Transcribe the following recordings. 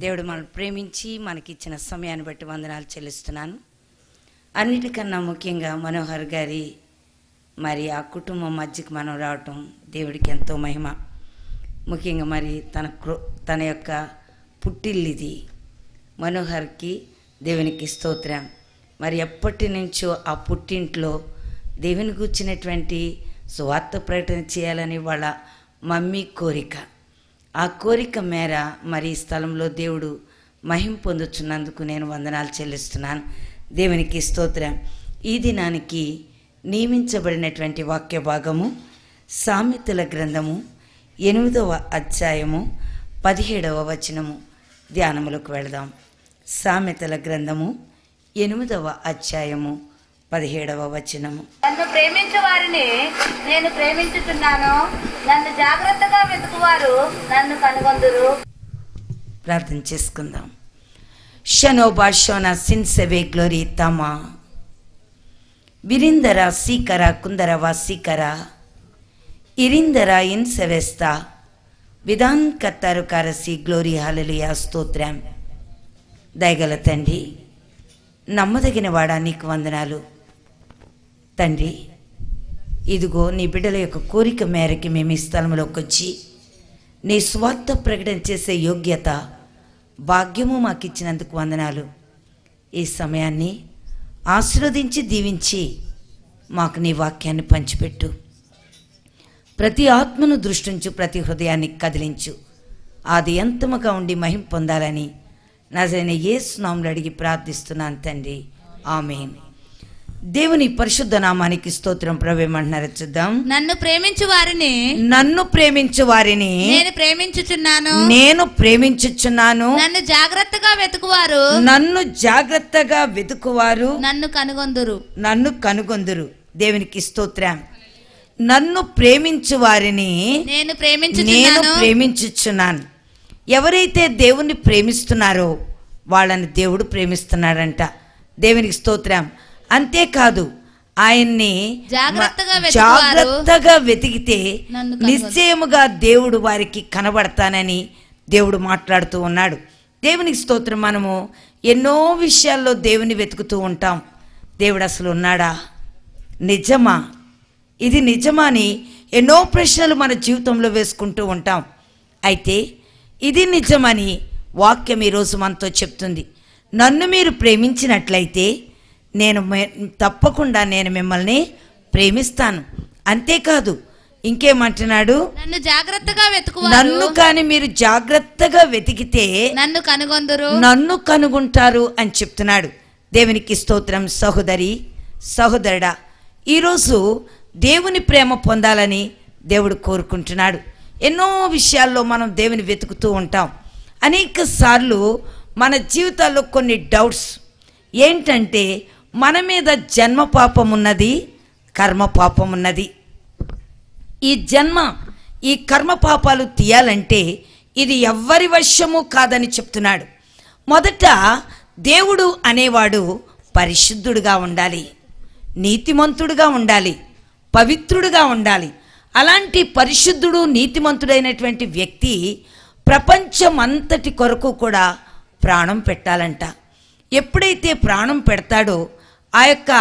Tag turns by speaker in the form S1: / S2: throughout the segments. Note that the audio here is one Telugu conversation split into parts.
S1: దేవుడు మనల్ని ప్రేమించి మనకిచ్చిన సమయాన్ని బట్టి వందనాలు చెల్లిస్తున్నాను. అన్నిటికన్నా ముఖ్యంగా మనోహర్ గారి మరి ఆ కుటుంబం మధ్యకి మనం రావటం దేవుడికి ఎంతో మహిమ. ముఖ్యంగా మరి తన యొక్క పుట్టిల్లిది మనోహర్కి దేవునికి స్తోత్రం. మరి ఎప్పటి నుంచో ఆ పుట్టింట్లో దేవుని కూర్చున్నటువంటి సువార్త ప్రకటన చేయాలని వాళ్ళ మమ్మీ కోరిక. ఆ కోరిక మేర మరి ఈ స్థలంలో దేవుడు మహిమ పొందుతున్నందుకు నేను వందనాలు చెల్లిస్తున్నాను. దేవునికి స్తోత్రం. ఈ దినానికి నియమించబడినటువంటి వాక్య భాగము సామెతల గ్రంథము 8వ అధ్యాయము 17వ వచనము. ధ్యానములకు వెళదాం. సామెతల గ్రంథము 8వ అధ్యాయము 17వ వచనము.
S2: నన్ను ప్రేమించు వారిని నేను ప్రేమించుచున్నాను, నన్ను జాగ్రత్తగా వెతుకువారు నన్ను కనుగొందురు.
S1: ప్రార్థన చేసుకుందాం. షనోబా షోనా సిన్సెవే గ్లోరీ తమా విరిందర సీకర కుందరవ సీకర ఇరిందర ఇన్సెవెస్తా విధాన్ కత్తరు కరసి గ్లోరీ హల్లెలూయా స్తోత్రం. దయగల తండ్రి, నమ్మదగిన వాడా నీకు వందనాలు తండ్రి. ఇదిగో నీ బిడ్డల యొక్క కోరిక మేరకి మేము ఈ స్థలంలోకి వచ్చి నీ స్వార్థ ప్రకటన చేసే యోగ్యత భాగ్యము మాకు ఇచ్చినందుకు వందనాలు. ఈ సమయాన్ని ఆశీర్వదించి దీవించి మాకు నీ వాక్యాన్ని పంచిపెట్టు. ప్రతి ఆత్మను దృష్టించు, ప్రతి హృదయాన్ని కదిలించు. ఆది అంతముగా ఉండి మహిమ పొందాలని నజరైన యేసు నామములో అడిగి ప్రార్థిస్తున్నాను తండ్రి, ఆమేన్. దేవుని పరిశుద్ధ నామానికి స్తోత్రం. ప్రభువేమంటున్నారో చూద్దాం.
S2: నన్ను ప్రేమించు వారిని
S1: నేను ప్రేమించుచున్నాను,
S2: నన్ను జాగ్రత్తగా
S1: వెతుకువారు
S2: నన్ను
S1: కనుగొందురు. దేవునికి స్తోత్రం. నన్ను ప్రేమించు వారిని నేను ప్రేమించుచున్నాను. ఎవరైతే దేవుణ్ణి ప్రేమిస్తున్నారో వాళ్ళని దేవుడు ప్రేమిస్తున్నాడంట. దేవునికి స్తోత్రం. అంతేకాదు, ఆయన్ని జాగ్రత్తగా వెతికితే నిశ్చయముగా దేవుడు వారికి కనబడతానని దేవుడు మాట్లాడుతూ ఉన్నాడు. దేవునికి స్తోత్రం. మనము ఎన్నో విషయాల్లో దేవుని వెతుకుతూ ఉంటాం. దేవుడు అసలు ఉన్నాడా, నిజమా, ఇది నిజమా అని ఎన్నో ప్రశ్నలు మన జీవితంలో వేసుకుంటూ ఉంటాం. అయితే ఇది నిజమని వాక్యం ఈరోజు మనతో చెప్తుంది. నన్ను మీరు ప్రేమించినట్లయితే తప్పకుండా నేను మిమ్మల్ని ప్రేమిస్తాను. అంతేకాదు, ఇంకేమంటున్నాడు, నన్ను కానీ మీరు జాగ్రత్తగా వెతికితే నన్ను కనుగొంటారు అని చెప్తున్నాడు. దేవునికి స్తోత్రం. సహోదరి, సహోదరుడా, ఈరోజు దేవుని ప్రేమ పొందాలని దేవుడు కోరుకుంటున్నాడు. ఎన్నో విషయాల్లో మనం దేవుని వెతుకుతూ ఉంటాం. అనేక సార్లు మన జీవితాల్లో కొన్ని డౌట్స్ ఏంటంటే, మన మీద జన్మ పాపం ఉన్నది, కర్మ పాపం ఉన్నది. ఈ కర్మ పాపాలు తీయాలంటే ఇది ఎవ్వరి వశము కాదని చెప్తున్నాడు. మొదట దేవుడు అనేవాడు పరిశుద్ధుడుగా ఉండాలి, నీతిమంతుడుగా ఉండాలి, పవిత్రుడుగా ఉండాలి. అలాంటి పరిశుద్ధుడు, నీతిమంతుడైనటువంటి వ్యక్తి ప్రపంచం అంతటి కొరకు కూడా ప్రాణం పెట్టాలంట. ఎప్పుడైతే ప్రాణం పెడతాడో ఆ యొక్క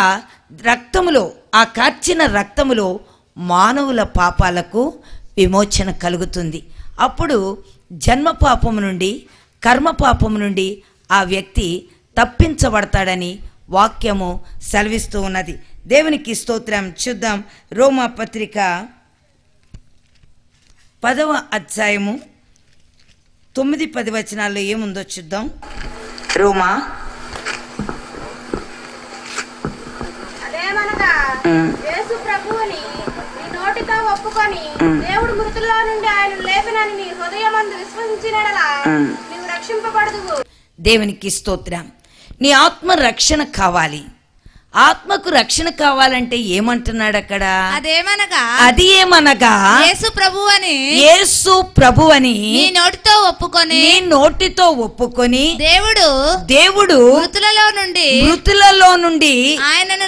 S1: రక్తములో, ఆ కార్చిన రక్తములో మానవుల పాపాలకు విమోచన కలుగుతుంది. అప్పుడు జన్మ పాపము నుండి, కర్మ పాపము నుండి ఆ వ్యక్తి తప్పించబడతాడని వాక్యము సెలవిస్తూ ఉన్నది. దేవునికి స్తోత్రం. చూద్దాం. రోమా పత్రిక 10వ అధ్యాయము 9-10 వచనాల్లో ఏముందో చూద్దాం. రోమా
S3: యేసు ప్రభువుని నీ నోటితో ఒప్పుకొని దేవుడు మృతుల్లో నుండి ఆయన లేపినని నీ హృదయమందు విశ్వసించినడలా నీవు రక్షింపబడదువు.
S1: దేవునికి స్తోత్రం. నీ ఆత్మ రక్షణ కావాలి. ఆత్మకు రక్షణ కావాలంటే ఏమంటున్నాడు అక్కడ?
S2: అదేమనగా
S1: అది ఏమనగా
S2: యేసు ప్రభువని
S1: యేసు ప్రభువని
S2: నీ నోటితో ఒప్పుకొని
S1: నీ నోటితో ఒప్పుకొని దేవుడు మృతులలో నుండి
S2: ఆయనను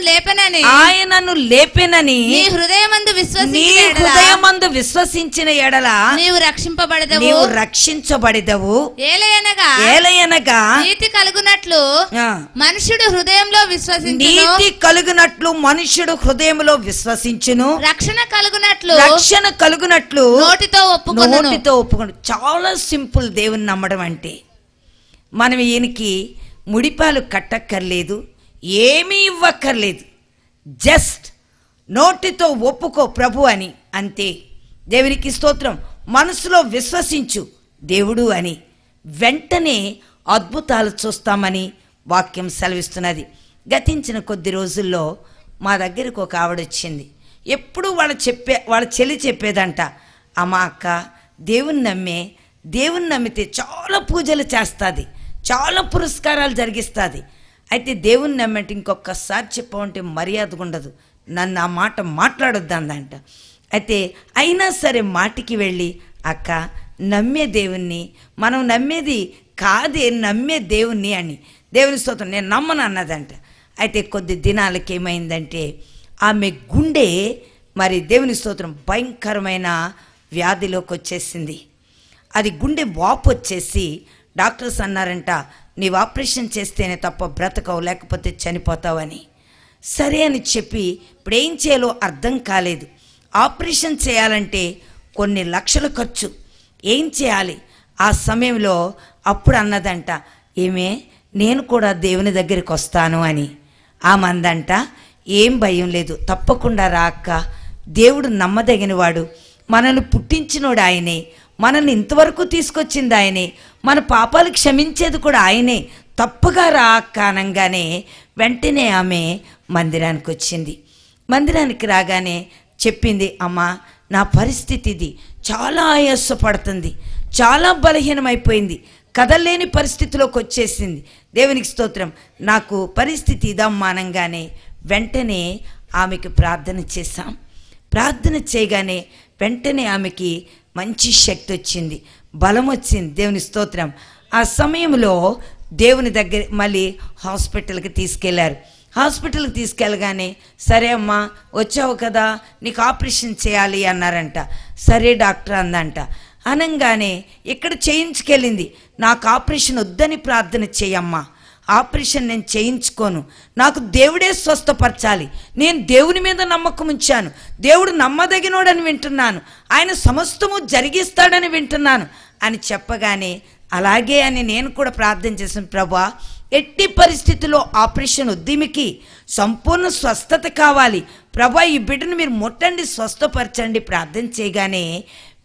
S1: లేపెనని
S2: నీ
S1: హృదయమందు విశ్వసించిన ఎడల
S2: నీవు
S1: రక్షించబడెదవు.
S2: ఏలయనగా నీతి కలుగునట్లు మనుషుడు హృదయంలో విశ్వసించును,
S1: నీతి కలుగునట్లు మనుషుడు హృదయంలో విశ్వసించును,
S2: రక్షణ కలుగునట్లు నోటితో
S1: ఒప్పుకొను. చాలా సింపుల్ దేవుని నమ్మడం అంటే. మనం ఈయనకి ముడిపాలు కట్టక్కర్లేదు, ఏమీ ఇవ్వక్కర్లేదు, జస్ట్ నోటితో ఒప్పుకో ప్రభు అని, అంతే. దేవునికి స్తోత్రం. మనసులో విశ్వసించు దేవుడు అని, వెంటనే అద్భుతాలు చూస్తామని వాక్యం సెలవిస్తున్నది. గతించిన కొద్ది రోజుల్లో మా దగ్గరకు ఒక ఆవిడ వచ్చింది. ఎప్పుడు వాళ్ళ చెల్లి చెప్పేదంట, అమ్మ అక్క దేవుని నమ్మితే చాలా పూజలు చేస్తుంది, చాలా పురస్కారాలు జరిగిస్తుంది. అయితే దేవుని నమ్మంటే ఇంకొకసారి చెప్పమంటే మర్యాదగా ఉండదు, నన్ను ఆ మాట మాట్లాడొద్దు అందంట. అయితే అయినా సరే మాటికి వెళ్ళి, అక్క నమ్మే దేవుణ్ణి, మనం నమ్మేది కాదే నమ్మే దేవుణ్ణి అని. దేవుని స్తోత్రం, నేను నమ్మను అన్నదంట. అయితే కొద్ది దినాలకి ఏమైందంటే ఆమె గుండె మరి దేవుని స్తోత్రం భయంకరమైన వ్యాధిలోకి వచ్చేసింది. అది గుండె వాపు వచ్చేసి డాక్టర్స్ అన్నారంట, నీవు ఆపరేషన్ చేస్తేనే తప్ప బ్రతకవు, లేకపోతే చనిపోతావని. సరే అని చెప్పి ఇప్పుడు ఏం చేయాలో అర్థం కాలేదు. ఆపరేషన్ చేయాలంటే కొన్ని లక్షల ఖర్చు, ఏం చేయాలి? ఆ సమయంలో అప్పుడు అన్నదంట, నేను కూడా దేవుని దగ్గరికి వస్తాను అని. ఆమె అందంట, ఏం భయం లేదు, తప్పకుండా రా అక్క, దేవుడు నమ్మదగినవాడు, మనల్ని పుట్టించినోడు ఆయనే, మనల్ని ఇంతవరకు తీసుకొచ్చింది ఆయనే, మన పాపాలు క్షమించేది కూడా ఆయనే, తప్పగా రా అక్క అనగానే వెంటనే ఆమె మందిరానికి వచ్చింది. మందిరానికి రాగానే చెప్పింది, అమ్మా నా పరిస్థితి ఇది, చాలా ఆయాసపడుతుంది, చాలా బలహీనమైపోయింది, కదలలేని పరిస్థితిలోకి వచ్చేసింది. దేవునికి స్తోత్రం. నాకు పరిస్థితి ఇదమ్మా అనగానే వెంటనే ఆమెకి ప్రార్థన చేశాం. ప్రార్థన చేయగానే వెంటనే ఆమెకి మంచి శక్తి వచ్చింది, బలం వచ్చింది. దేవుని స్తోత్రం. ఆ సమయంలో దేవుని దగ్గర మళ్ళీ హాస్పిటల్కి తీసుకెళ్లారు. హాస్పిటల్కి తీసుకెళ్ళగానే సరే అమ్మా వచ్చావు కదా, నీకు ఆపరేషన్ చేయాలి అన్నారంట. సరే డాక్టర్ అందంట. అనంగానే ఇక్కడ చేయించుకెళ్ళింది. నాకు ఆపరేషన్ వద్దని ప్రార్థన చేయమ్మా, ఆపరేషన్ నేను చేయించుకోను, నాకు దేవుడే స్వస్థపరచాలి, నేను దేవుని మీద నమ్మకం ఉంచాను, దేవుడు నమ్మదగినోడని వింటున్నాను, ఆయన సమస్తము జరిగిస్తాడని వింటున్నాను అని చెప్పగానే అలాగే అని నేను కూడా ప్రార్థన చేశాను. ప్రభువా ఎట్టి పరిస్థితుల్లో ఆపరేషన్ వద్దిమికి సంపూర్ణ స్వస్థత కావాలి ప్రభువా, ఈ బిడ్డను మీరు ముట్టండి, స్వస్థపరచండి ప్రార్థన చేయగానే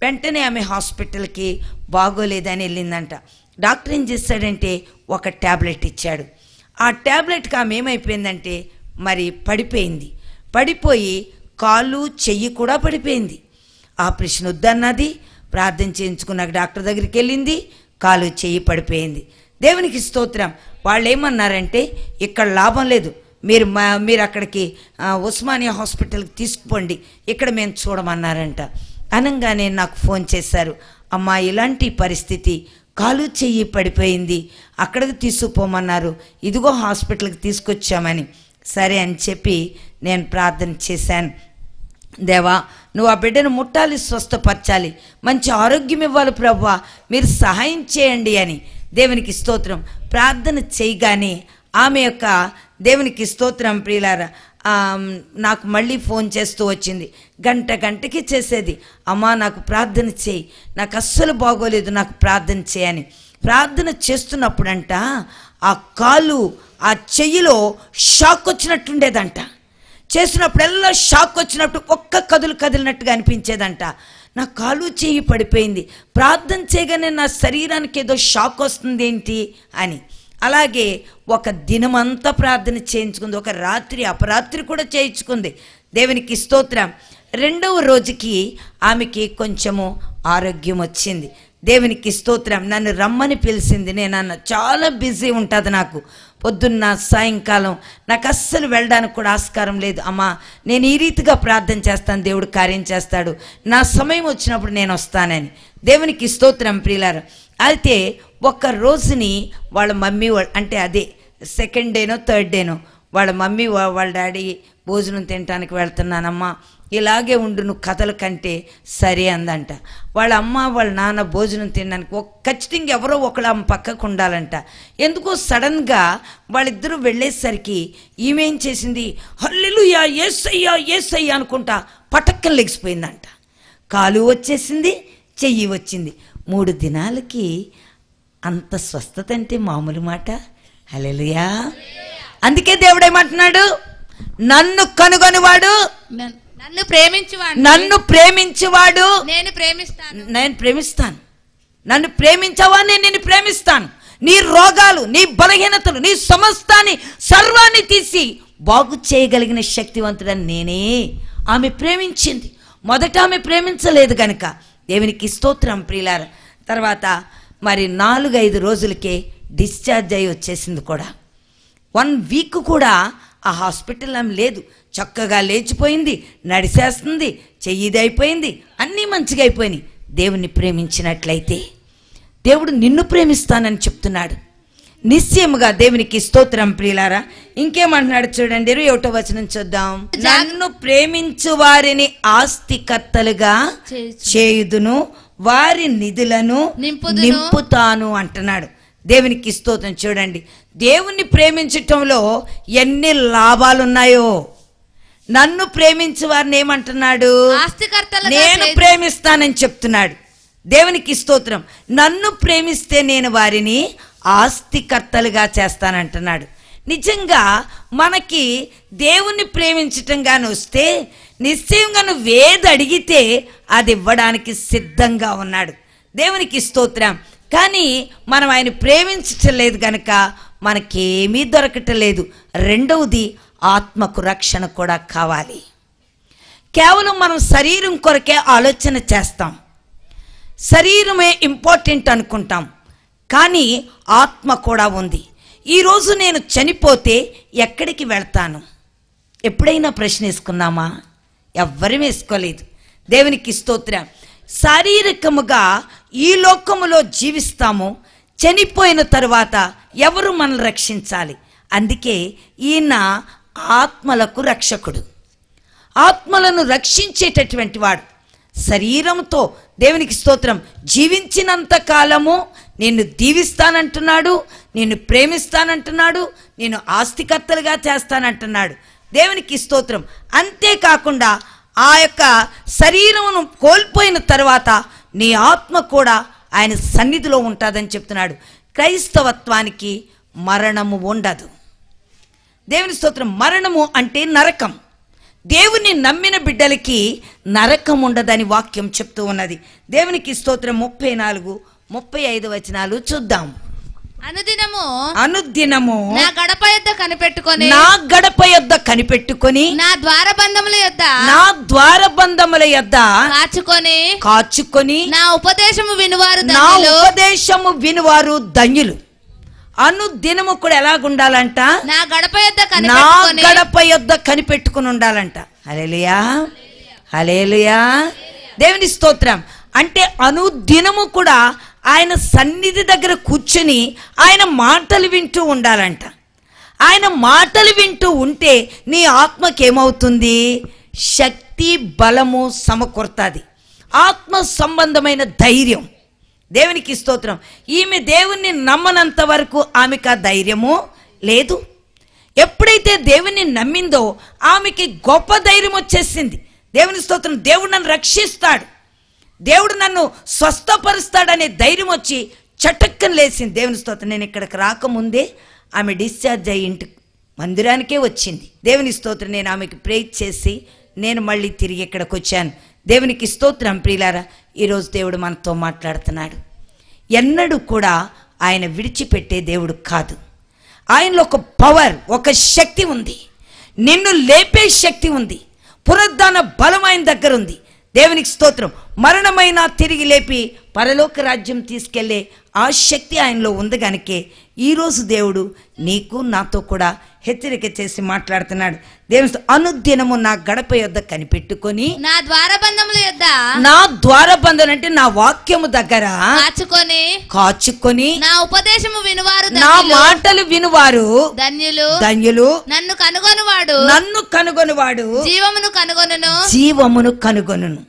S1: వెంటనే ఆమె హాస్పిటల్కి బాగోలేదని వెళ్ళిందంట. డాక్టర్ ఏం చేశాడంటే ఒక ట్యాబ్లెట్ ఇచ్చాడు. ఆ ట్యాబ్లెట్కి ఆమె ఏమైపోయిందంటే మరి పడిపోయి కాలు చెయ్యి కూడా పడిపోయింది. ఆపరేషన్ వద్దన్నది, ప్రార్థన చేయించుకున్నాక డాక్టర్ దగ్గరికి వెళ్ళింది, కాలు చెయ్యి పడిపోయింది. దేవునికి స్తోత్రం. వాళ్ళు ఏమన్నారంటే ఇక్కడ లాభం లేదు, మీరు అక్కడికి ఉస్మానియా హాస్పిటల్కి తీసుకుపోండి, ఇక్కడ మేము చూడమన్నారంట. అనగానే నాకు ఫోన్ చేశారు, అమ్మా ఇలాంటి పరిస్థితి, కాలు చెయ్యి పడిపోయింది, అక్కడికి తీసుకుపోమన్నారు, ఇదిగో హాస్పిటల్కి తీసుకొచ్చామని. సరే అని చెప్పి నేను ప్రార్థన చేశాను. దేవా నువ్వు ఆ బిడ్డను ముట్టాలి, స్వస్థపరచాలి, మంచి ఆరోగ్యం ఇవ్వాలి ప్రభువా, మీరు సహాయం చేయండి అని. దేవునికి స్తోత్రం. ప్రార్థన చేయగానే ఆమె యొక్క దేవునికి స్తోత్రం ప్రియులారా నాకు మళ్ళీ ఫోన్ చేస్తూ వచ్చింది. గంటకి చేసేది, అమ్మా నాకు ప్రార్థన చేయి, నాకు అస్సలు బాగోలేదు, నాకు ప్రార్థన చేయని. ప్రార్థన చేస్తున్నప్పుడంట ఆ కాలు ఆ చెయ్యిలో షాక్ వచ్చినట్టుండేదంట. చేసినప్పుడల్లా షాక్ వచ్చినట్టు ఒక్క కదిలినట్టుగా అనిపించేదంట. నా కాలు చెయ్యి పడిపోయింది, ప్రార్థన చేయగానే నా శరీరానికి ఏదో షాక్ వస్తుంది ఏంటి అని. అలాగే ఒక దినమంతా ప్రార్థన చేయించుకుంది, ఒక రాత్రి అపరాత్రి కూడా చేయించుకుంది. దేవునికి స్తోత్రం. రెండవ రోజుకి ఆమెకి కొంచెము ఆరోగ్యం వచ్చింది. దేవునికి స్తోత్రం. నన్ను రమ్మని పిలిచింది. నేను చాలా బిజీ ఉంటుంది నాకు, పొద్దున్న సాయంకాలం నాకు అస్సలు వెళ్ళడానికి కూడా ఆస్కారం లేదు. అమ్మా నేను ఈ రీతిగా ప్రార్థన చేస్తాను, దేవుడు కార్యం చేస్తాడు, నా సమయం వచ్చినప్పుడు నేను వస్తానని. దేవునికి స్తోత్రం ప్రియులారా. అయితే ఒక రోజుని వాళ్ళ మమ్మీ అంటే అదే సెకండ్ డేనో థర్డ్ డేనో వాళ్ళ మమ్మీ వాళ్ళ డాడీ భోజనం తినడానికి వెళ్తున్నానమ్మా, ఇలాగే ఉండు నువ్వు కథల కంటే సరే అందంట. వాళ్ళ అమ్మ వాళ్ళ నాన్న భోజనం తినడానికి ఖచ్చితంగా ఎవరో ఒకళ్ళు ఆమె పక్కకు ఉండాలంట. ఎందుకో సడన్గా వాళ్ళిద్దరూ వెళ్ళేసరికి ఈమెం చేసింది, హల్లెలూయా యేసయ్యా యేసయ్యా అనుకుంటా పటక్కన లెగిసిపోయిందంట. కాలు వచ్చేసింది, చెయ్యి వచ్చింది. 3 దినాలకి అంత స్వస్థత అంటే మామూలు మాట. హల్లెలూయా. అందుకే దేవుడు ఏమంటున్నాడు, నన్ను కనుగొనివాడు నన్ను ప్రేమించువాడు నేను ప్రేమిస్తాను. నన్ను ప్రేమించవా, నేను నిన్ను ప్రేమిస్తాను. నీ రోగాలు, నీ బలహీనతలు, నీ సమస్తాన్ని సర్వాన్ని తీసి బాగు చేయగలిగిన శక్తివంతుడని నేనే. ఆమె ప్రేమించింది. మొదట ఆమె ప్రేమించలేదు గనుక దేవునికి స్తోత్రం ప్రియులారా. తర్వాత మరి 4-5 రోజులకే డిశ్చార్జ్ అయి వచ్చేసింది కూడా. 1 వీక్ కూడా ఆ హాస్పిటల్ ఆమె లేదు. చక్కగా లేచిపోయింది, నడిచేస్తుంది, చెయ్యిది అయిపోయింది, అన్నీ మంచిగా అయిపోయినాయి. దేవుణ్ణి ప్రేమించినట్లయితే దేవుడు నిన్ను ప్రేమిస్తానని చెప్తున్నాడు. నిశ్చయముగా దేవునికి స్తోత్రం ప్రియులారా. ఇంకేమంటున్నాడు చూడండి, 21వ వచనం చూద్దాం. నన్ను ప్రేమించు వారిని ఆస్తికర్తలుగా చేయుదును, వారి నిధులను నింపుతాను అంటున్నాడు. దేవునికి స్తోత్రం. చూడండి, దేవుణ్ణి ప్రేమించటంలో ఎన్ని లాభాలున్నాయో. నన్ను ప్రేమించు వారిని ఏమంటున్నాడు, నేను ప్రేమిస్తానని చెప్తున్నాడు. దేవునికి స్తోత్రం. నన్ను ప్రేమిస్తే నేను వారిని ఆస్తికర్తలుగా చేస్తానంటున్నాడు. నిజంగా మనకి దేవుణ్ణి ప్రేమించటం గాని వస్తే నిశ్చయంగా నువ్వేది అడిగితే అది ఇవ్వడానికి సిద్ధంగా ఉన్నాడు. దేవునికి స్తోత్రం. కానీ మనం ఆయన ప్రేమించటం లేదు కనుక మనకేమీ దొరకటం లేదు. రెండవది, ఆత్మకు రక్షణ కూడా కావాలి. కేవలం మనం శరీరం కొరకే ఆలోచన చేస్తాం, శరీరమే ఇంపార్టెంట్ అనుకుంటాం, కానీ ఆత్మ కూడా ఉంది. ఈరోజు నేను చనిపోతే ఎక్కడికి వెళ్తాను? ఎప్పుడైనా ప్రశ్న వేసుకున్నామా? ఎవ్వరూ వేసుకోలేదు. దేవునికి స్తోత్రం. శారీరకముగా ఈ లోకములో జీవిస్తాము, చనిపోయిన తరువాత ఎవరు మనల్ని రక్షించాలి? అందుకే ఈయన ఆత్మలకు రక్షకుడు, ఆత్మలను రక్షించేటటువంటి వాడు. శరీరంతో దేవునికి స్తోత్రం జీవించినంత కాలము నిన్ను దీవిస్తానంటున్నాడు, నిన్ను ప్రేమిస్తానంటున్నాడు, నేను ఆస్తికర్తలుగా చేస్తానంటున్నాడు. దేవునికి స్తోత్రం. అంతేకాకుండా ఆ యొక్క శరీరమును కోల్పోయిన తర్వాత నీ ఆత్మ కూడా ఆయన సన్నిధిలో ఉంటుందని చెప్తున్నాడు. క్రైస్తవత్వానికి మరణము ఉండదు. దేవుని స్తోత్రం. మరణము అంటే నరకం. దేవుని నమ్మిన బిడ్డలకి నరకం ఉండదని వాక్యం చెప్తూ ఉన్నది. దేవునికి స్తోత్రం. 34-35 వచనాలు చూద్దాం. అనుదినము
S2: నా గడప యొద్ద కనిపెట్టుకొని నా ద్వారబంధముల యొద్ద కాచుకొని నా ఉపదేశము వినువారు ధన్యులు. అనుదినము కూడా ఎలాగుండాలంట? నా గడప యొద్ద కనిపెట్టుకుని ఉండాలంట. హల్లెలూయా, హల్లెలూయా. దేవుని స్తోత్రం. అంటే అనుదినము కూడా ఆయన సన్నిధి దగ్గర కూర్చుని ఆయన మాటలు వింటూ ఉండాలంట. ఆయన మాటలు వింటూ ఉంటే నీ ఆత్మకేమవుతుంది? శక్తి, బలము సమకూరుతుంది. ఆత్మ సంబంధమైన ధైర్యం. దేవునికి స్తోత్రం. ఈమె దేవుణ్ణి నమ్మనంత వరకు ఆమెకు ఆ ధైర్యము లేదు. ఎప్పుడైతే దేవుణ్ణి నమ్మిందో ఆమెకి గొప్ప ధైర్యం వచ్చేసింది. దేవుని స్తోత్రం. దేవుడు నన్ను రక్షిస్తాడు, దేవుడు నన్ను స్వస్థపరుస్తాడనే ధైర్యం వచ్చి చటక్కన లేచింది. దేవుని స్తోత్రం. నేను ఇక్కడికి రాకముందే ఆమె డిశ్చార్జ్ అయ్యి ఇంటి మందిరానికే వచ్చింది. దేవుని స్తోత్రం. నేను ఆమెకి ప్రేయర్ చేసి నేను మళ్ళీ తిరిగి ఇక్కడికి వచ్చాను. దేవునికి స్తోత్రం. ప్రియులారా, ఈరోజు దేవుడు మనతో మాట్లాడుతున్నాడు. ఎన్నడూ కూడా ఆయన విడిచిపెట్టే దేవుడు కాదు. ఆయనలో ఒక పవర్, ఒక శక్తి ఉంది. నిన్ను లేపే శక్తి ఉంది. పునరుద్ధాన బలం ఆయన దగ్గర ఉంది.
S1: దేవునికి స్తోత్రం. మరణమైనా తిరిగి లేపి పరలోక రాజ్యం తీసుకెళ్లే ఆ శక్తి ఆయనలో ఉంది గనుకే ఈరోజు దేవుడు నీకు నాతో కూడా హెచ్చరిక చేసి మాట్లాడుతున్నాడు. దేవుని అనుదినము నా గడప యొద్ద కనిపెట్టుకొని
S2: నా ద్వారబంధముల యొద్ద,
S1: నా ద్వారబంధం అంటే నా వాక్యము దగ్గర కాచుకొని
S2: నా ఉపదేశము వినువారు,
S1: నా మాటలు వినువారు ధన్యులు. నన్ను కనుగొనువాడు జీవమును కనుగొనును.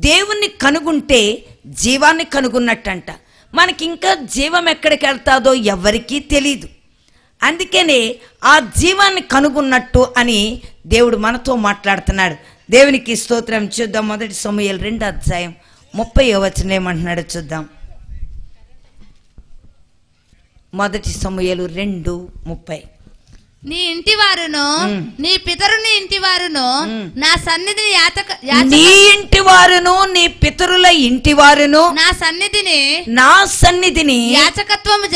S1: దేవుణ్ణి కనుగొంటే జీవాన్ని కనుగొన్నట్టంట. మనకి ఇంకా జీవం ఎక్కడికి వెళ్తాదో ఎవరికీ తెలీదు. అందుకనే ఆ జీవాన్ని కనుగొన్నట్టు అని దేవుడు మనతో మాట్లాడుతున్నాడు. దేవునికి స్తోత్రం. చూద్దాం. 1 సమూయేలు 2:30 వచనం ఏమంటున్నాడో చూద్దాం. 1 సమూయేలు 2:30.
S2: నీ ఇంటి వారును నీ పితరుని ఇంటి వారును నా సన్నిధిని
S1: నీ ఇంటి వారును నీ పితరుల ఇంటి వారును నా సన్నిధిని యాజకత్వము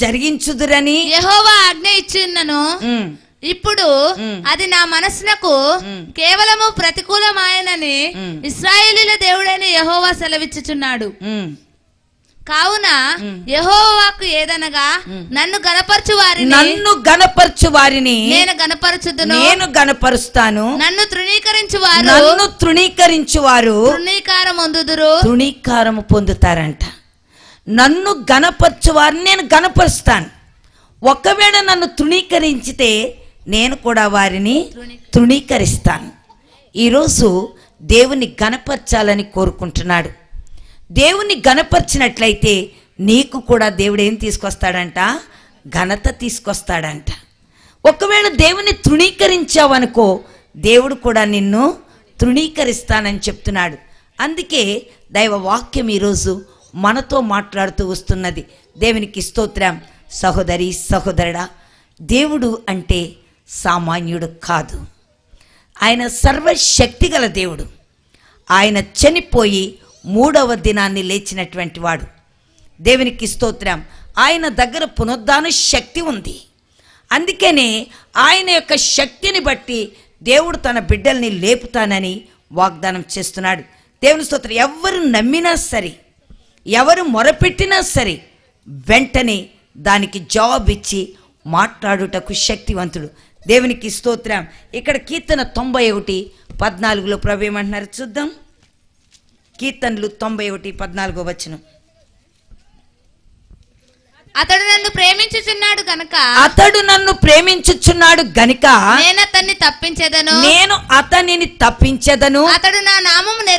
S1: జరిగించుదురని
S2: యెహోవా ఆజ్ఞ ఇచ్చినను. ఇప్పుడు అది నా మనస్సునకు కేవలము ప్రతికూలమాయనని ఇశ్రాయేలీల దేవుడైన యెహోవా సెలవిచ్చుచున్నాడు. కావున యెహోవాకు ఏదనగా నన్ను గణపరచు వారిని నేను గణపరుస్తాను. నన్ను తృణీకరించు వారు
S1: తృణీకారము పొందుతారంట. నన్ను గణపరచు వారిని నేను గణపరుస్తాను. ఒకవేళ నన్ను తృణీకరించితే నేను కూడా వారిని తృణీకరిస్తాను. ఈరోజు దేవుని గణపరచాలని కోరుకుంటున్నాడు. దేవుని గణపరిచినట్లయితే నీకు కూడా దేవుడు ఏం తీసుకొస్తాడంట? ఘనత తీసుకొస్తాడంట. ఒకవేళ దేవుని తృణీకరించావనుకో దేవుడు కూడా నిన్ను తృణీకరిస్తానని చెప్తున్నాడు. అందుకే దైవ వాక్యం ఈరోజు మనతో మాట్లాడుతూ వస్తున్నది. దేవునికి స్తోత్రం. సహోదరి సహోదరుడా, దేవుడు అంటే సామాన్యుడు కాదు. ఆయన సర్వశక్తి గల దేవుడు. ఆయన చనిపోయి 3వ దినాన్ని లేచినటువంటి వాడు. దేవునికి స్తోత్రం. ఆయన దగ్గర పునరుద్ధాన శక్తి ఉంది. అందుకనే ఆయన యొక్క శక్తిని బట్టి దేవుడు తన బిడ్డల్ని లేపుతానని వాగ్దానం చేస్తున్నాడు. దేవుని స్తోత్రం. ఎవరు నమ్మినా సరే, ఎవరు మొరపెట్టినా సరే వెంటనే దానికి జవాబిచ్చి మాట్లాడుటకు శక్తివంతుడు. దేవునికి స్తోత్రం. ఇక్కడ కీర్తన 91:14 ప్రభు ఏమంటున్నారు చూద్దాం. కీర్తనలు 91:14 వచనం.
S2: అతడు నన్ను ప్రేమించుచున్నాడు
S1: గనుక
S2: నేను అతన్ని తప్పించెదను. అతడు నా
S1: నామమును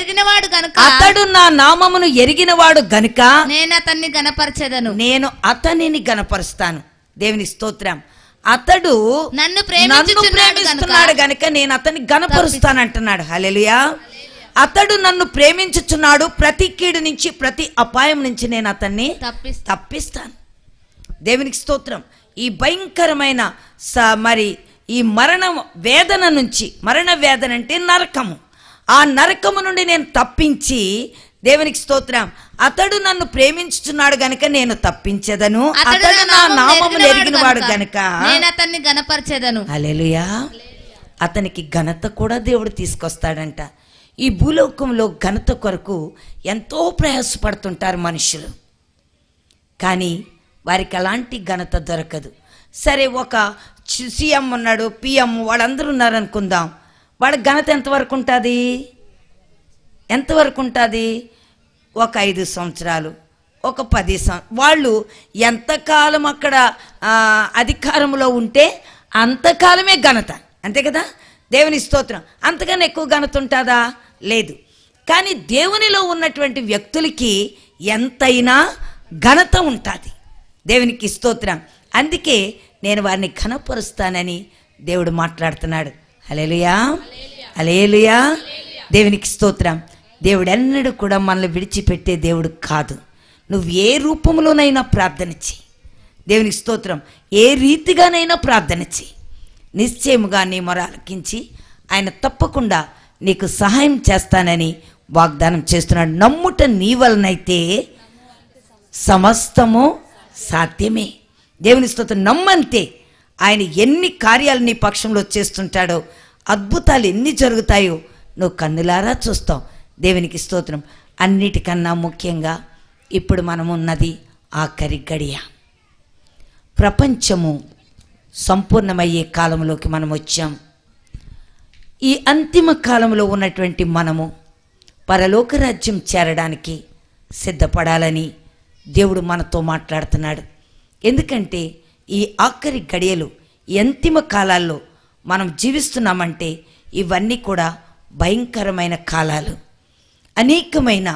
S1: ఎరిగినవాడు గనుక
S2: నేను అతన్ని గణపరచెదను.
S1: నేను అతనిని గణపరుస్తాను. దేవుని స్తోత్రం. అతడు
S2: నన్ను ప్రేమిస్తున్నాడు
S1: గనుక నేను అతన్ని గణపరుస్తాను అంటున్నాడు. హల్లెలూయా. అతడు నన్ను ప్రేమించుచున్నాడు. ప్రతి కీడు నుంచి, ప్రతి అపాయం నుంచి నేను అతన్ని తప్పిస్తాను. దేవునికి స్తోత్రం. ఈ భయంకరమైన మరి ఈ మరణ వేదన నుంచి, మరణ వేదన అంటే నరకము, ఆ నరకము నుండి నేను తప్పించి, దేవునికి స్తోత్రం, అతడు నన్ను ప్రేమించుచున్నాడు గనుక నేను తప్పించెదను. అతడు నా నామమును ఎరిగినవాడు గనుక
S2: నేను అతన్ని గణపరచెదను.
S1: హల్లెలూయా. అతనికి ఘనత కూడా దేవుడు తీసుకొస్తాడంట. ఈ భూలోకంలో ఘనత కొరకు ఎంతో ప్రయాసపడుతుంటారు మనుషులు, కానీ వారికి అలాంటి ఘనత దొరకదు. సరే, ఒక సీఎం ఉన్నాడు, పిఎం, వాళ్ళందరూ ఉన్నారు అనుకుందాం. వాళ్ళ ఘనత ఎంతవరకు ఉంటుంది? ఒక 5 సంవత్సరాలు, ఒక 10 సంవత్సరాలు. వాళ్ళు ఎంతకాలం అక్కడ అధికారంలో ఉంటే అంతకాలమే ఘనత. అంతే కదా? దేవుని స్తోత్రం. అంతకన్నా ఎక్కువ ఘనత ఉంటుందా? లేదు. కానీ దేవునిలో ఉన్నటువంటి వ్యక్తులకి ఎంతైనా ఘనత ఉంటుంది. దేవునికి స్తోత్రం. అందుకే నేను వారిని ఘనపరుస్తానని దేవుడు మాట్లాడుతున్నాడు. హల్లెలూయా, హల్లెలూయా. దేవునికి స్తోత్రం. దేవుడు ఎన్నడూ కూడా మనల్ని విడిచిపెట్టే దేవుడు కాదు. నువ్వు ఏ రూపంలోనైనా ప్రార్థన చెయ్యి. దేవునికి స్తోత్రం. ఏ రీతిగానైనా ప్రార్థన చెయ్యి. నిశ్చయముగా నీ మొర ఆలకించి ఆయన తప్పకుండా నీకు సహాయం చేస్తానని వాగ్దానం చేస్తున్నాడు. నమ్ముట నీ వలనైతే సమస్తము సాధ్యమే. దేవుని స్తోత్రం. నమ్మంతే. ఆయన ఎన్ని కార్యాలు నీ పక్షంలో చేస్తుంటాడో, అద్భుతాలు ఎన్ని జరుగుతాయో నువ్వు కన్నులారా చూస్తావు. దేవునికి స్తోత్రం. అన్నిటికన్నా ముఖ్యంగా ఇప్పుడు మనం ఉన్నది ఆఖరి గడియ. ప్రపంచము సంపూర్ణమయ్యే కాలంలోకి మనం వచ్చాం. ఈ అంతిమ కాలంలో ఉన్నటువంటి మనము పరలోక రాజ్యం చేరడానికి సిద్ధపడాలని దేవుడు మనతో మాట్లాడుతున్నాడు. ఎందుకంటే ఈ ఆఖరి గడియలు, ఈ అంతిమ కాలాల్లో మనం జీవిస్తున్నామంటే ఇవన్నీ కూడా భయంకరమైన కాలాలు. అనేకమైన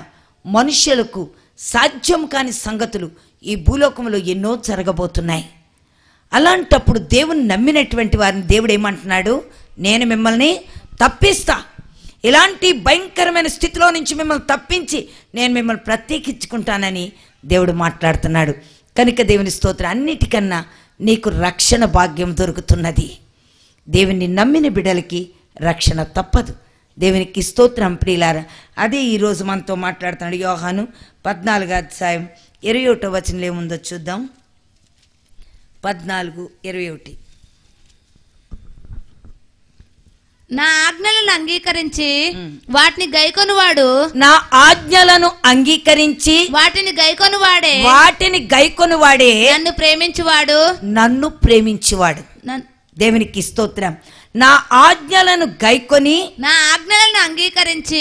S1: మనుష్యులకు సాధ్యం కాని సంగతులు ఈ భూలోకంలో ఎన్నో జరగబోతున్నాయి. అలాంటప్పుడు దేవుని నమ్మినటువంటి వారిని దేవుడు ఏమంటున్నాడు? నేను మిమ్మల్ని తప్పిస్తా, ఇలాంటి భయంకరమైన స్థితిలో నుంచి మిమ్మల్ని తప్పించి నేను మిమ్మల్ని ప్రత్యేకించుకుంటానని దేవుడు మాట్లాడుతున్నాడు. కనుక దేవుని స్తోత్రం. అన్నిటికన్నా నీకు రక్షణ భాగ్యం దొరుకుతున్నది. దేవుని నమ్మిన బిడ్డలకి రక్షణ తప్పదు. దేవునికి స్తోత్రం ప్రియులారా. అదే ఈరోజు మనతో మాట్లాడుతున్నాడు. యోహాను 14:21 ఏముందో చూద్దాం. 14:21.
S2: నా ఆజ్ఞలను అంగీకరించి వాటిని గైకొనువాడు,
S1: నా ఆజ్ఞలను అంగీకరించి
S2: వాటిని గైకొనువాడే
S1: నన్ను ప్రేమించువాడు. దేవునికి స్తోత్రం. నా ఆజ్ఞలను గైకొని,
S2: నా ఆజ్ఞలను అంగీకరించి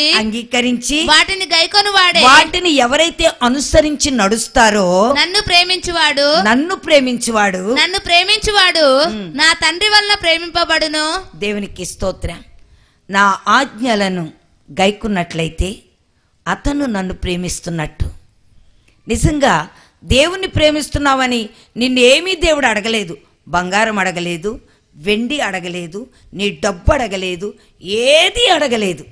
S2: వాటిని గైకొనువాడే,
S1: వాటిని ఎవరైతే అనుసరించి నడుస్తారో
S2: నన్ను ప్రేమించువాడు నా తండ్రి వలన ప్రేమింపబడును.
S1: దేవునికి స్తోత్రం. నా ఆజ్ఞలను గైకున్నట్లయితే అతను నన్ను ప్రేమిస్తున్నట్టు. నిజంగా దేవుణ్ణి ప్రేమిస్తున్నావని నిన్నేమీ దేవుడు అడగలేదు. బంగారం అడగలేదు, వెండి అడగలేదు, నీ డబ్బు అడగలేదు, ఏది అడగలేదు.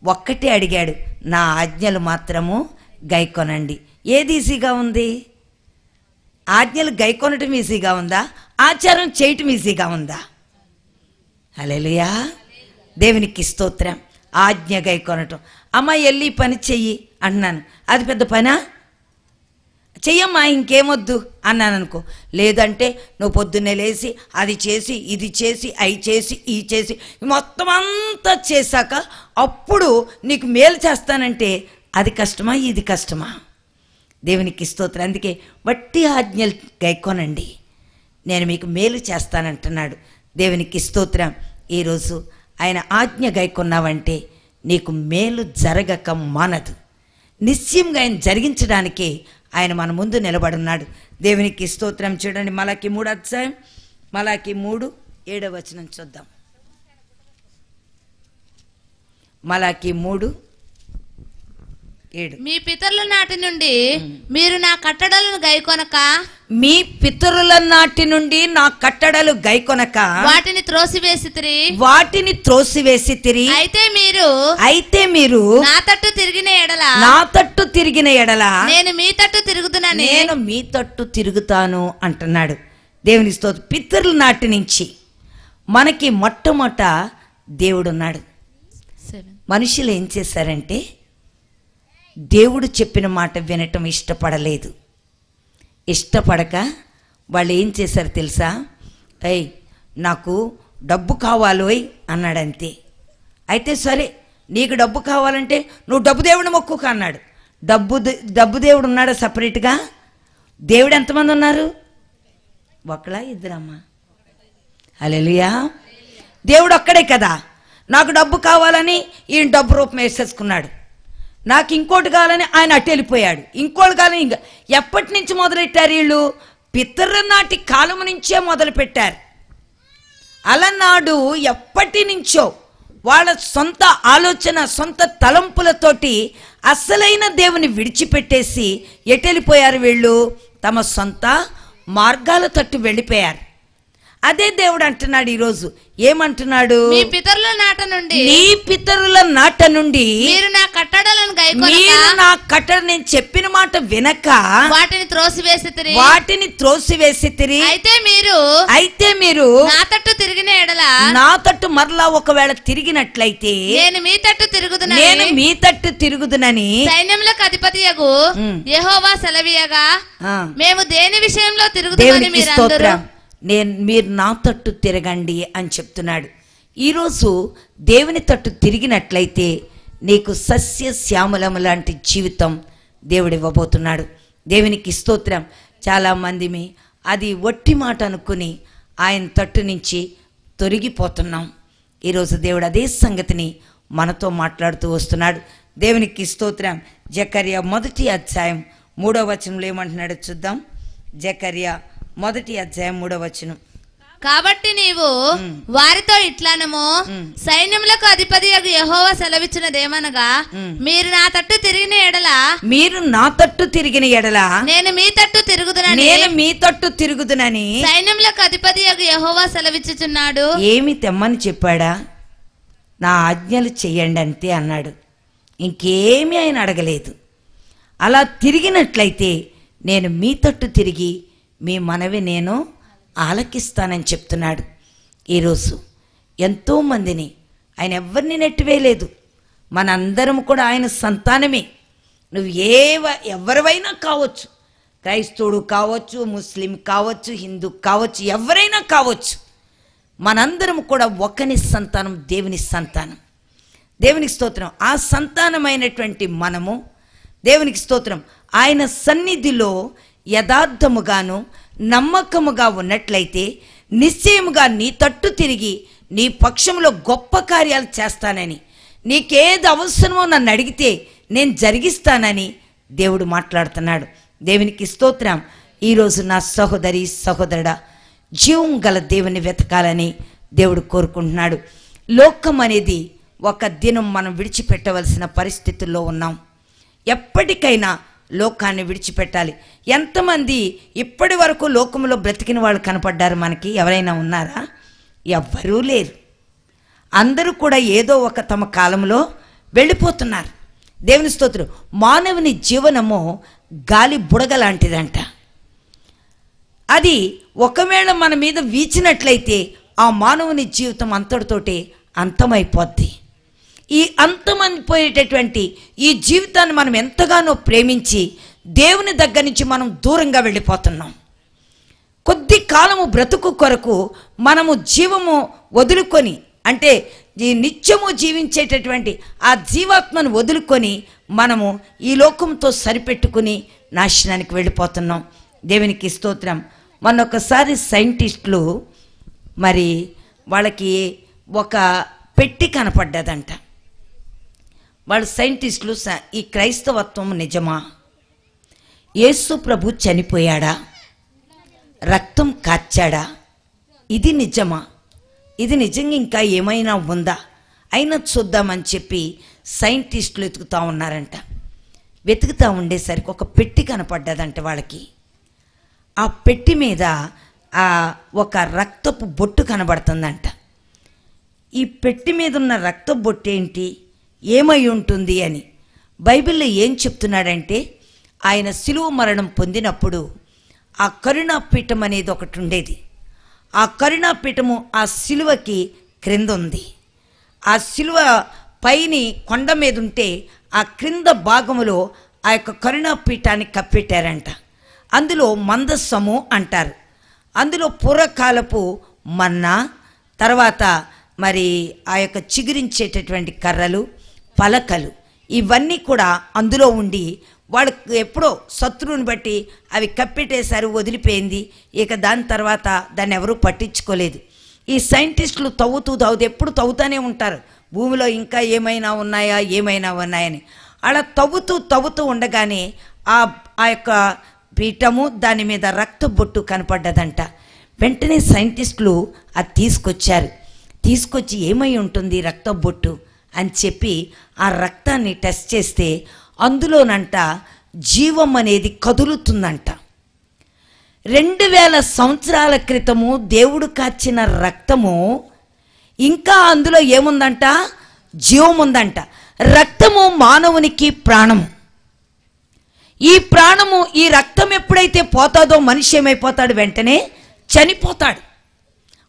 S1: ఒక్కటే అడిగాడు, నా ఆజ్ఞలు మాత్రము గైకొనండి. ఏది ఈజీగా ఉంది? ఆజ్ఞలు గైకొనటం ఈజీగా ఉందా? ఆచారం చేయటం ఈజీగా ఉందా? హల్లెలూయా. దేవునికి స్తోత్రం. ఆజ్ఞ గైకొనటం. అమ్మ వెళ్ళి పని చెయ్యి అంటున్నాను, అది పెద్ద పనా? చెయ్యమ్మా, ఇంకేమొద్దు అన్నాను అనుకో. లేదంటే నువ్వు పొద్దున్నే లేచి అది చేసి ఇది చేసి అవి చేసి ఈ చేసి మొత్తం అంతా చేశాక అప్పుడు నీకు మేలు చేస్తానంటే అది కష్టమా ఇది కష్టమా? దేవునికి స్తోత్రం. అందుకే వట్టి ఆజ్ఞలు గైకొనండి, నేను మీకు మేలు చేస్తానంటున్నాడు. దేవునికి స్తోత్రం. ఈరోజు ఆయన ఆజ్ఞ గైకొన్నావంటే నీకు మేలు జరగక మానదు. నిశ్చయంగా ఆయన జరిగించడానికే ఆయన మన ముందు నిలబడున్నాడు. దేవునికి స్తోత్రం. చూడండి, మలాకి 3:7 చూద్దాం. మలాకి 3:7.
S2: మీ పితరుల నాటి నుండి మీరు నా కట్టడలను గైకొనక,
S1: మీ పితరుల నాటి నుండి నా కట్టడలు గైకొనక
S2: వాటిని త్రోసివేసితిరి. అయితే మీరు నా తట్టు తిరిగిన ఎడల నేను మీ తట్టు తిరుగుతాను అంటున్నాడు. దేవుని స్తోత్రం. పితరుల నాటి నుంచి మనకి మొట్టమొదట దేవుడున్నాడు. మనుషులు ఏం చేశారంటే దేవుడు చెప్పిన మాట వినటం ఇష్టపడక వాళ్ళు ఏం చేశారు తెలుసా? నాకు డబ్బు కావాలోయ్ అన్నాడంతే. అయితే సరే, నీకు డబ్బు కావాలంటే నువ్వు డబ్బు దేవుడిని మొక్కుక అన్నాడు. డబ్బు దేవుడు ఉన్నాడా సపరేట్గా? దేవుడు ఎంతమంది ఉన్నారు? ఒకలా ఇద్దరమ్మా? హల్లెలూయా. దేవుడు ఒక్కడే కదా. నాకు డబ్బు కావాలని ఈయన డబ్బు రూపం వేసేసుకున్నాడు. నాకు ఇంకోటి కావాలని ఆయన అటు వెళ్ళిపోయాడు. ఇంకోటి కావాలని ఇంకా ఎప్పటి నుంచి మొదలెట్టారు వీళ్ళు? పితరుల నాటి కాలం నుంచే మొదలుపెట్టారు. అలనాడు ఎప్పటి నుంచో వాళ్ళ సొంత ఆలోచన, సొంత తలంపులతోటి అసలైన దేవుని విడిచిపెట్టేసి ఎటు వెళ్ళిపోయారు వీళ్ళు? తమ సొంత మార్గాల తట్టు వెళ్ళిపోయారు. అదే దేవుడు అంటున్నాడు ఈరోజు. ఏమంటున్నాడు? నీ పితరుల
S1: నాట నుండి
S2: మీరు నా కట్టడలను
S1: నేను చెప్పిన మాట వినక
S2: వాటిని
S1: త్రోసివేసితిరి. అయితే మీరు నా తట్టు మరలా ఒకవేళ తిరిగినట్లయితే
S2: నేను మీ తట్టు తిరుగుదునని
S1: సైన్యములకు
S2: అధిపతియగు యెహోవా సెలవీయగా మేము దేని విషయంలో తిరుగుదుమని మీరందరూ
S1: మీరు నా తట్టు తిరగండి అని చెప్తున్నాడు. ఈరోజు దేవుని తట్టు తిరిగినట్లయితే నీకు సస్య శ్యామలము లాంటి జీవితం దేవుడు ఇవ్వబోతున్నాడు. దేవునికి స్తోత్రం. చాలామంది అది ఒట్టి మాట అనుకుని ఆయన తట్టు నుంచి తొలగిపోతున్నాం. ఈరోజు దేవుడు అదే సంగతిని మనతో మాట్లాడుతూ వస్తున్నాడు. దేవునికి స్తోత్రం. జకర్యా 1వ అధ్యాయం 3వ వచనంలో ఏమంటున్నాడో చూద్దాం. జకర్యా 1వ అధ్యాయం 3వ వచనం.
S2: కాబట్టి నీవు వారితో ఇట్లనము, సైన్యములకు అధిపతి యెహోవా సెలవిచ్చినదేమనగా, మీరు నా తట్టు తిరిగిన ఎడల నేను మీ తట్టు తిరుగుదునని సైన్యములకు అధిపతి యెహోవా సెలవిచ్చుచున్నాడు.
S1: ఏమి తెమ్మని చెప్పాడా? నా ఆజ్ఞలు చెయ్యండి అంతే అన్నాడు. ఇంకేమీ ఆయన అడగలేదు. అలా తిరిగినట్లయితే నేను మీ తట్టు తిరిగి మీ మనవి నేను ఆలకిస్తానని చెప్తున్నాడు. ఈరోజు ఎంతోమందిని ఆయన ఎవరిని నెట్టివేయలేదు. మనందరం కూడా ఆయన సంతానమే. నువ్వు ఎవరివైనా కావచ్చు, క్రైస్తవుడు కావచ్చు, ముస్లిం కావచ్చు, హిందూ కావచ్చు, ఎవరైనా కావచ్చు. మనందరం కూడా ఒకని సంతానం, దేవుని సంతానం. దేవునికి స్తోత్రం. ఆ సంతానమైనటువంటి మనము దేవునికి స్తోత్రం ఆయన సన్నిధిలో యథార్థముగాను నమ్మకముగా ఉన్నట్లయితే నిశ్చయముగా నీ తట్టు తిరిగి నీ పక్షంలో గొప్ప కార్యాలు చేస్తానని, నీకేది అవసరమో నన్ను అడిగితే నేను జరిగిస్తానని దేవుడు మాట్లాడుతున్నాడు. దేవునికి స్తోత్రం. ఈరోజు నా సహోదరి సహోదరుడా, జీవం గల దేవుని వెతకాలని దేవుడు కోరుకుంటున్నాడు. లోకం అనేది ఒక దినం మనం విడిచిపెట్టవలసిన పరిస్థితుల్లో ఉన్నాం. ఎప్పటికైనా లోకాన్ని విడిచిపెట్టాలి. ఎంతమంది ఇప్పటి వరకు లోకంలో బ్రతికిన వాళ్ళు కనపడ్డారు మనకి? ఎవరైనా ఉన్నారా? ఎవ్వరూ లేరు. అందరూ కూడా ఏదో ఒక తమ కాలంలో వెళ్ళిపోతున్నారు. దేవుని స్తోత్రం. మానవుని జీవనము గాలి బుడగ లాంటిదంట. అది ఒకవేళ మన మీద వీచినట్లయితే ఆ మానవుని జీవితం అంతటితోటే అంతమైపోద్ది. ఈ అంతమైపోయేటటువంటి ఈ జీవితాన్ని మనం ఎంతగానో ప్రేమించి దేవుని దగ్గర నుంచి మనం దూరంగా వెళ్ళిపోతున్నాం. కొద్ది కాలము బ్రతుకు కొరకు మనము జీవము వదులుకొని, అంటే ఈ నిత్యము జీవించేటటువంటి ఆ జీవాత్మను వదులుకొని మనము ఈ లోకంతో సరిపెట్టుకుని నాశనానికి వెళ్ళిపోతున్నాం. దేవునికి స్తోత్రం. మొన్నొకసారి సైంటిస్టులు మరి వాళ్ళకి ఒక పెట్టి కనపడ్డదంట. వాళ్ళు సైంటిస్టులు ఈ క్రైస్తవత్వం నిజమా? యేసు ప్రభు చనిపోయాడా? రక్తం కార్చాడా? ఇది నిజమా? ఇది నిజంగా ఇంకా ఏమైనా ఉందా? అయినా చూద్దామని చెప్పి సైంటిస్టులు వెతుకుతూ ఉన్నారంట. వెతుకుతూ ఉండేసరికి ఒక పెట్టి కనపడ్డదంట వాళ్ళకి. ఆ పెట్టి మీద ఒక రక్తపు బొట్టు కనబడుతుందంట. ఈ పెట్టి మీద ఉన్న రక్తపు బొట్టు ఏంటి, ఏమై ఉంటుంది అని బైబిల్లో ఏం చెప్తున్నాడంటే, ఆయన శిలువ మరణం పొందినప్పుడు ఆ కరుణాపీఠం అనేది ఒకటి ఉండేది. ఆ కరుణాపీఠము ఆ శిలువకి క్రింద ఉంది. ఆ శిలువ పైని కొండ మీద ఉంటే ఆ క్రింద భాగములో ఆ యొక్క కరుణాపీఠాన్ని కప్పెట్టారంట. అందులో మందస్సము అంటారు. అందులో పూర్వకాలపు మన్నా, తర్వాత మరి ఆ యొక్క చిగురించేటటువంటి కర్రలు, పలకలు, ఇవన్నీ కూడా అందులో ఉండి వాడు ఎప్పుడో శత్రువుని బట్టి అవి కప్పెట్టేశారు, వదిలిపోయింది. ఇక దాని తర్వాత దాన్ని ఎవరూ పట్టించుకోలేదు. ఈ సైంటిస్టులు తవ్వుతూ ఎప్పుడు తవ్వుతూనే ఉంటారు, భూమిలో ఇంకా ఏమైనా ఉన్నాయని. అలా తవ్వుతూ ఉండగానే ఆ యొక్క పీఠము, దాని మీద రక్త బొట్టు కనపడ్డదంట. వెంటనే సైంటిస్టులు అది తీసుకొచ్చి ఏమై ఉంటుంది రక్త బొట్టు అని చెప్పి ఆ రక్తాన్ని టెస్ట్ చేస్తే అందులోనంట జీవం అనేది కదులుతుందంట. 2000 సంవత్సరాల క్రితము దేవుడు కార్చిన రక్తము ఇంకా అందులో ఏముందంట? జీవం ఉందంట. రక్తము మానవునికి ప్రాణము. ఈ ప్రాణము, ఈ రక్తం ఎప్పుడైతే పోతాదో మనిషి ఏమైపోతాడు? వెంటనే చనిపోతాడు.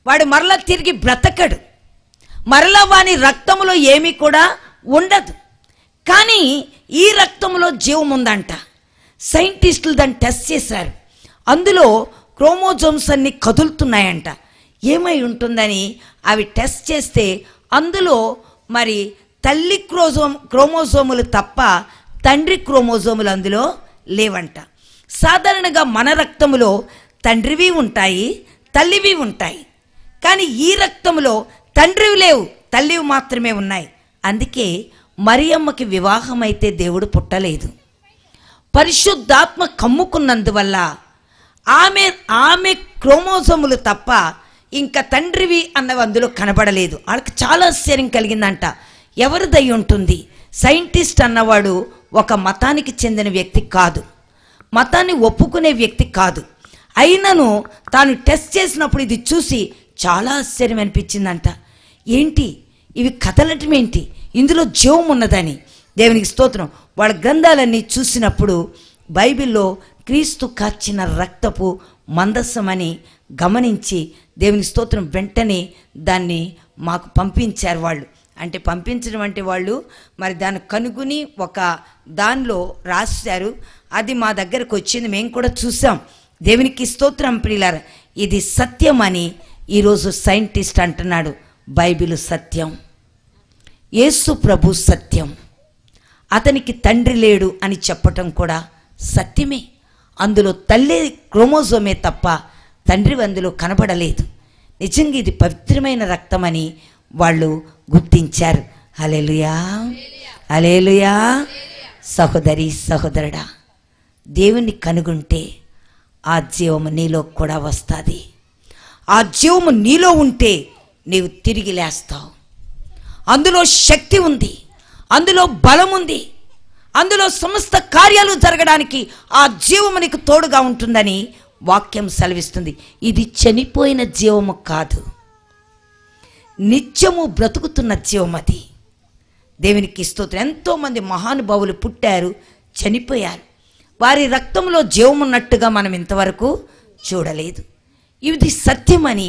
S1: వాడు మరలా తిరిగి బ్రతకడు. మరలా వాని రక్తములో ఏమీ కూడా ఉండదు. కానీ ఈ రక్తంలో జీవం ఉందంట. సైంటిస్టులు దాన్ని టెస్ట్ చేశారు. అందులో క్రోమోజోమ్స్ అన్ని కదులుతున్నాయంట. ఏమై ఉంటుందని అవి టెస్ట్ చేస్తే అందులో మరి తల్లి క్రోమోజోములు తప్ప తండ్రి క్రోమోజోములు అందులో లేవంట. సాధారణంగా మన రక్తములో తండ్రివి ఉంటాయి, తల్లివి ఉంటాయి. కానీ ఈ రక్తంలో తండ్రివి లేవు, తల్లివి మాత్రమే ఉన్నాయి. అందుకే మరియమ్మకి వివాహం అయితే దేవుడు పుట్టలేదు. పరిశుద్ధాత్మ కమ్ముకున్నందువల్ల ఆమె క్రోమోజోములు తప్ప ఇంకా తండ్రివి అన్నవి అందులో కనబడలేదు. వాళ్ళకి చాలా ఆశ్చర్యం కలిగిందంట. ఎవరిదై ఉంటుంది? సైంటిస్ట్ అన్నవాడు ఒక మతానికి చెందిన వ్యక్తి కాదు, మతాన్ని ఒప్పుకునే వ్యక్తి కాదు. అయినను తాను టెస్ట్ చేసినప్పుడు ఇది చూసి చాలా ఆశ్చర్యం అనిపించిందంట. ఏంటి ఇవి కథలటం ఏంటి, ఇందులో జీవం ఉన్నదని. దేవునికి స్తోత్రం. వాళ్ళ గ్రంథాలన్నీ చూసినప్పుడు బైబిల్లో క్రీస్తు కార్చిన రక్తపు మందస్సమని గమనించి దేవుని స్తోత్రం వెంటనే దాన్ని మాకు పంపించారు వాళ్ళు. అంటే పంపించడం అంటే వాళ్ళు మరి దాన్ని కనుగొని ఒక దానిలో రాశారు. అది మా దగ్గరకు వచ్చింది, మేము కూడా చూసాం. దేవునికి స్తోత్రం ప్రియులారా. ఇది సత్యం అని ఈరోజు సైంటిస్ట్ అంటున్నాడు. బైబిల్ సత్యం, యేసు ప్రభు సత్యం, అతనికి తండ్రి లేడు అని చెప్పటం కూడా సత్యమే. అందులో తల్లి క్రోమోజోమే తప్ప తండ్రి అందులో కనబడలేదు. నిజంగా ఇది పవిత్రమైన రక్తమని వాళ్ళు గుర్తించారు. హల్లెలూయా, హల్లెలూయా. సహోదరి సహోదరుడా, దేవుణ్ణి కనుగొంటే ఆ జీవము నీలో కూడా వస్తుంది. ఆ జీవము నీలో ఉంటే నీవు తిరిగి లేస్తావు. అందులో శక్తి ఉంది, అందులో బలం ఉంది, అందులో సమస్త కార్యాలు జరగడానికి ఆ జీవము నీకు తోడుగా ఉంటుందని వాక్యం సెలవిస్తుంది. ఇది చనిపోయిన జీవము కాదు, నిత్యము బ్రతుకుతున్న జీవం అది. దేవునికి స్తోత్రం. ఎంతోమంది మహానుభావులు పుట్టారు, చనిపోయారు. వారి రక్తంలో జీవం ఉన్నట్టుగా మనం ఇంతవరకు చూడలేదు. ఇది సత్యమని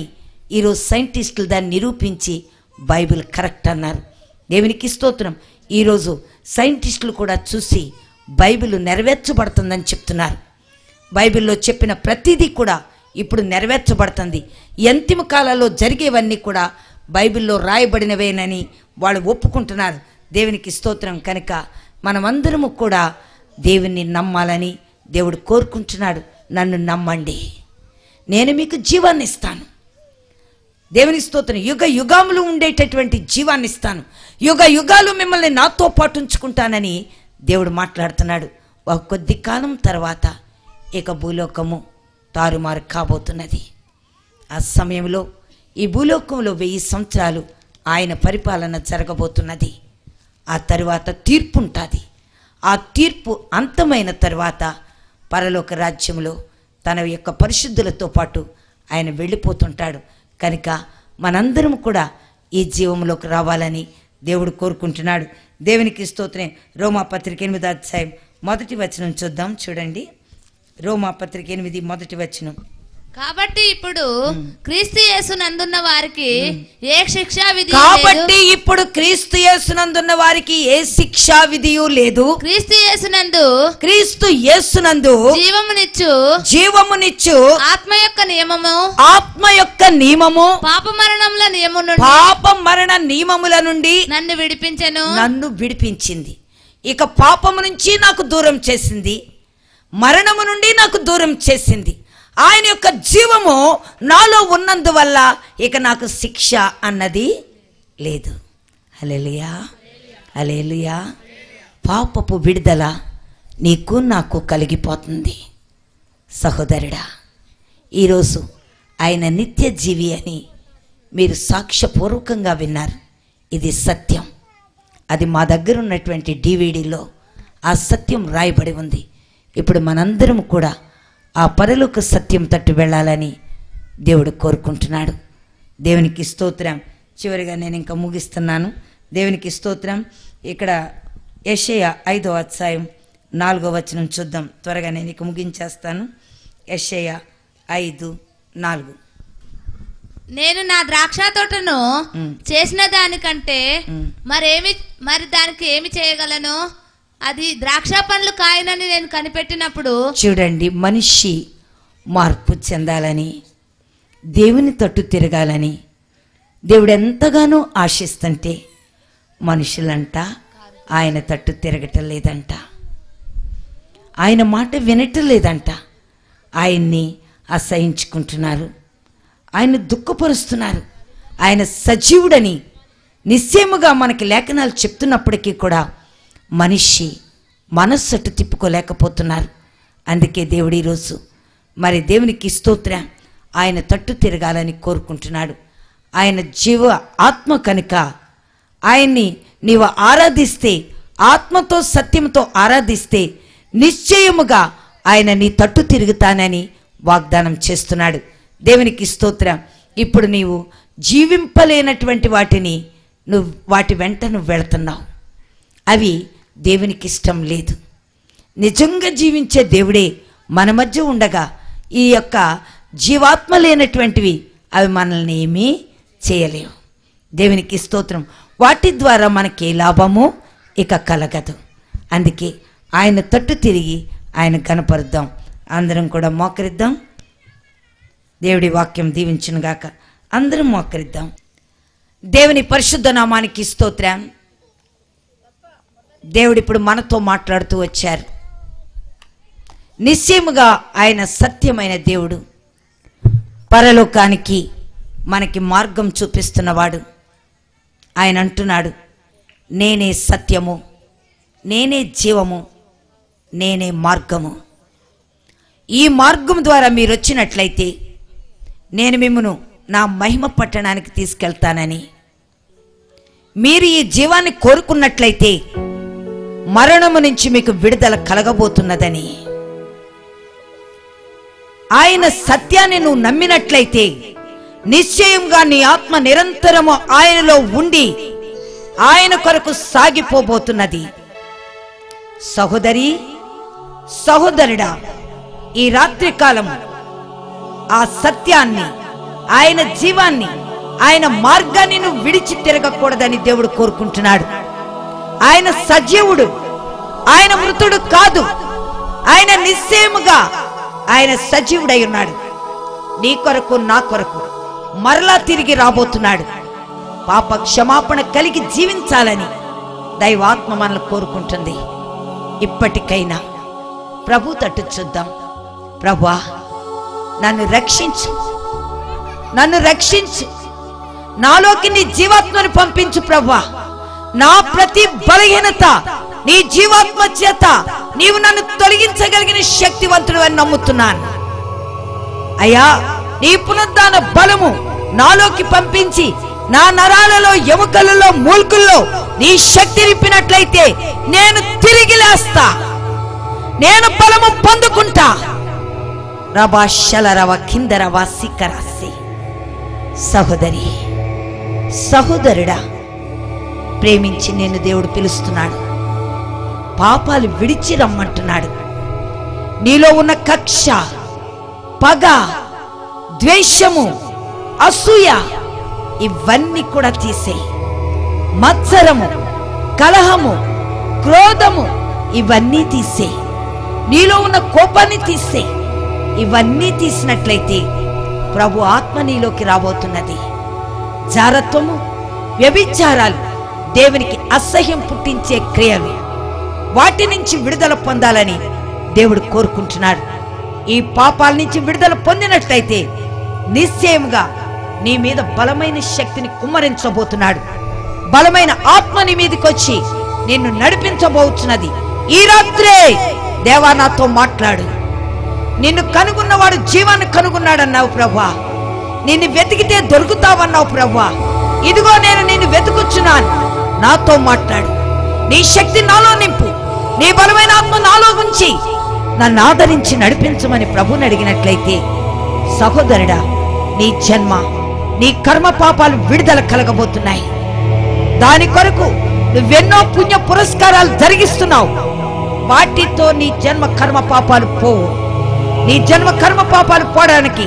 S1: ఈరోజు సైంటిస్టులు దాన్ని నిరూపించి బైబిల్ కరెక్ట్ అన్నారు. దేవునికి స్తోత్రం. ఈరోజు సైంటిస్టులు కూడా చూసి బైబిల్ నెరవేర్చబడుతుందని చెప్తున్నారు. బైబిల్లో చెప్పిన ప్రతిదీ కూడా ఇప్పుడు నెరవేర్చబడుతుంది. అంతిమ కాలంలో జరిగేవన్నీ కూడా బైబిల్లో రాయబడినవేనని వాళ్ళు ఒప్పుకుంటున్నారు. దేవునికి స్తోత్రం. కనుక మనమందరము కూడా దేవుణ్ణి నమ్మాలని దేవుడు కోరుకుంటున్నాడు. నన్ను నమ్మండి, నేను మీకు జీవాన్ని ఇస్తాను. దేవుని స్తోత్రం. యుగ యుగములు ఉండేటటువంటి జీవాన్ని ఇస్తాను, యుగ యుగాలు మిమ్మల్ని నాతో పాటు ఉంచుకుంటానని దేవుడు మాట్లాడుతున్నాడు. ఒక కొద్ది కాలం తర్వాత ఇక భూలోకము తారుమారు కాబోతున్నది. ఆ సమయంలో ఈ భూలోకంలో 1000 సంవత్సరాలు ఆయన పరిపాలన జరగబోతున్నది. ఆ తరువాత తీర్పు ఉంటుంది. ఆ తీర్పు అంతమైన తర్వాత పరలోక రాజ్యంలో తన యొక్క పరిశుద్ధులతో పాటు ఆయన వెళ్ళిపోతుంటాడు. కనుక మనందరం కూడా ఈ జీవంలోకి రావాలని దేవుడు కోరుకుంటున్నాడు. దేవునికి స్తోత్రం. రోమాపత్రిక 8వ అధ్యాయం 1వ వచనం చూద్దాం. చూడండి, రోమాపత్రిక 8 1వ వచనం.
S2: కాబట్టి ఇప్పుడు క్రీస్తు యేసునందున్న వారికి ఏ శిక్షా విధి
S1: కాబట్టి ఇప్పుడు క్రీస్తు యేసునందున్న వారికి ఏ శిక్షా విధియు లేదు.
S2: క్రీస్తు
S1: యేసునందు జీవమునిచ్చు
S2: ఆత్మ యొక్క నియమము పాప
S1: మరణ నియమముల నుండి నన్ను విడిపించింది. ఇక పాపము నుంచి నాకు దూరం చేసింది, మరణము నుండి నాకు దూరం చేసింది. ఆయన యొక్క జీవము నాలో ఉన్నందువల్ల ఇక నాకు శిక్ష అన్నది లేదు. హల్లెలూయా, హల్లెలూయా. పాపపు విడుదల నీకు నాకు కలిగిపోతుంది. సహోదరుడా, ఈరోజు ఆయన నిత్య జీవి అని మీరు సాక్ష్యపూర్వకంగా విన్నారు. ఇది సత్యం. అది మా దగ్గర ఉన్నటువంటి డివిడీలో ఆ సత్యం రాయబడి ఉంది. ఇప్పుడు మనందరం కూడా ఆ పరలోక సత్యం తట్టు వెళ్ళాలని దేవుడు కోరుకుంటున్నాడు. దేవునికి స్తోత్రం. చివరిగా నేను ఇంకా ముగిస్తున్నాను. దేవునికి స్తోత్రం. ఇక్కడ యెషయా 5వ అధ్యాయం 4వ వచనం చూద్దాం. త్వరగా నేను ఇక ముగించేస్తాను. యెషయా 5:4.
S2: నేను నా ద్రాక్ష తోటను చేసిన దానికంటే మరి దానికి ఏమి చేయగలను? అది ద్రాక్ష పండ్లు కాయనని నేను కనిపెట్టినప్పుడు.
S1: చూడండి, మనిషి మార్పు చెందాలని దేవుని తట్టు తిరగాలని దేవుడు ఎంతగానో ఆశిస్తుంటే మనుషులంట ఆయన తట్టు తిరగటం లేదంట, ఆయన మాట వినటం లేదంట, ఆయన్ని అసహించుకుంటున్నారు, ఆయన దుఃఖపరుస్తున్నారు. ఆయన సజీవుడని నిశ్చయముగా మనకి లేఖనాలు చెప్తున్నప్పటికీ కూడా మనిషి మనస్సట్టు తిప్పుకోలేకపోతున్నారు. అందుకే దేవుడు ఈరోజు మరి దేవునికి స్తోత్రం, ఆయన తట్టు తిరగాలని కోరుకుంటున్నాడు. ఆయన జీవ ఆత్మ కనుక ఆయన్ని నీవు ఆరాధిస్తే, ఆత్మతో సత్యంతో ఆరాధిస్తే నిశ్చయముగా ఆయన నీ తట్టు తిరుగుతానని వాగ్దానం చేస్తున్నాడు. దేవునికి స్తోత్రం. ఇప్పుడు నీవు జీవింపలేనటువంటి వాటిని వాటి వెంట నువ్వు వెళుతున్నావు. అవి దేవునికి ఇష్టం లేదు. నిజంగా జీవించే దేవుడే మన మధ్య ఉండగా ఈ యొక్క జీవాత్మ లేనటువంటివి అవి మనల్ని ఏమీ చేయలేవు. దేవునికి స్తోత్రం. వాటి ద్వారా మనకి ఏ లాభము ఇక కలగదు. అందుకే ఆయన తట్టు తిరిగి ఆయన కనపరుద్దాం. అందరం కూడా మోకరిద్దాం. దేవుడి వాక్యం దీవించునుగాక. అందరం మోకరిద్దాం. దేవుని పరిశుద్ధ నామానికి స్తోత్రం. దేవుడు ఇప్పుడు మనతో మాట్లాడుతూ వచ్చారు. నిశ్చయముగా ఆయన సత్యమైన దేవుడు, పరలోకానికి మనకి మార్గం చూపిస్తున్నవాడు. ఆయన అంటున్నాడు, నేనే సత్యము, నేనే జీవము, నేనే మార్గము. ఈ మార్గం ద్వారా మీరు వచ్చినట్లయితే నేను మిమ్మును నా మహిమ పట్టణానికి తీసుకెళ్తానని, మీరు ఈ జీవాన్ని కోరుకున్నట్లయితే మరణము నుంచి మీకు విడుదల కలగబోతున్నదని, ఆయన సత్యాన్ని నువ్వు నమ్మినట్లయితే నిశ్చయంగా నీ ఆత్మ నిరంతరము ఆయనలో ఉండి ఆయన కొరకు సాగిపోబోతున్నది. సహోదరి, సహోదరుడా, ఈ రాత్రి కాలం ఆ సత్యాన్ని, ఆయన జీవాన్ని, ఆయన మార్గాన్ని నువ్వు విడిచి తిరగకూడదని దేవుడు కోరుకుంటున్నాడు. ఆయన సజీవుడు, ఆయన మృతుడు కాదు. ఆయన నిశ్చయముగా ఆయన సజీవుడై ఉన్నాడు. నీ కొరకు, నా కొరకు మరలా తిరిగి రాబోతున్నాడు. పాప క్షమాపణ కలిగి జీవించాలని దైవాత్మ మనల్ని కోరుకుంటుంది. ఇప్పటికైనా ప్రభు తట్టు చూద్దాం. ప్రభువా, నన్ను రక్షించు, నన్ను రక్షించు, నాలోకి నీ జీవాత్మను పంపించు. ప్రభువా, నా ప్రతి బలహీనత నీ జీవాత్మ చేత నీవు నన్ను తొలగించగలిగిన శక్తివంతుడు అని నమ్ముతున్నాను. అయ్యా, నీ పునరుద్ధాన బలము నాలోకి పంపించి నా నరాలలో, ఎముకలలో, మూల్కుల్లో నీ శక్తి నింపినట్లయితే నేను తిరిగి లేస్తా, నేను బలము పొందుకుంటా. రబా శలరవ కిందరవ సిక్కరాసి. సహోదరి, సహోదరుడా, ప్రేమించి నిన్ను దేవుడు పిలుస్తున్నాడు. పాపాలు విడిచి రమ్మంటున్నాడు. నీలో ఉన్న కక్ష, పగ, ద్వేషము, అసూయ ఇవన్నీ కూడా తీసేయి. మత్సరము, కలహము, క్రోధము ఇవన్నీ తీసేయి. నీలో ఉన్న కోపాన్ని తీసేయి. ఇవన్నీ తీసినట్లయితే ప్రభు ఆత్మ నీలోకి రాబోతున్నది. జారత్వము, వ్యభిచారాలు దేవునికి అసహ్యం పుట్టించే క్రియలు, వాటి నుంచి విడుదల పొందాలని దేవుడు కోరుకుంటున్నాడు. ఈ పాపాల నుంచి విడుదల పొందినట్లయితే నిశ్చయముగా నీ మీద బలమైన శక్తిని కుమ్మరించబోతున్నాడు. బలమైన ఆత్మ నీ మీదకి వచ్చి నిన్ను నడిపించబోతున్నది. ఈ రాత్రే దేవా నాతో మాట్లాడు. నిన్ను కనుగొన్నవాడు జీవాన్ని కనుగొన్నాడన్నావు ప్రభువా. నిన్ను వెతికితే దొరుకుతావన్నావు ప్రభువా. ఇదిగో నేను నిన్ను వెతుకుచున్నాను, నాతో మాట్లాడు. నీ శక్తి నాలో నింపు, నీ బలమైన ఆత్మ నాలో ఉంచి నన్ను ఆదరించి నడిపించమని ప్రభుని అడిగినట్లయితే సహోదరుడా, నీ జన్మ, నీ కర్మ పాపాలు విడుదల కలగబోతున్నాయి. దాని కొరకు నువ్వెన్నో పుణ్య పురస్కారాలు జరిగిస్తున్నావు. వాటితో నీ జన్మ కర్మ పాపాలు పోవు. నీ జన్మ కర్మ పాపాలు పోవడానికి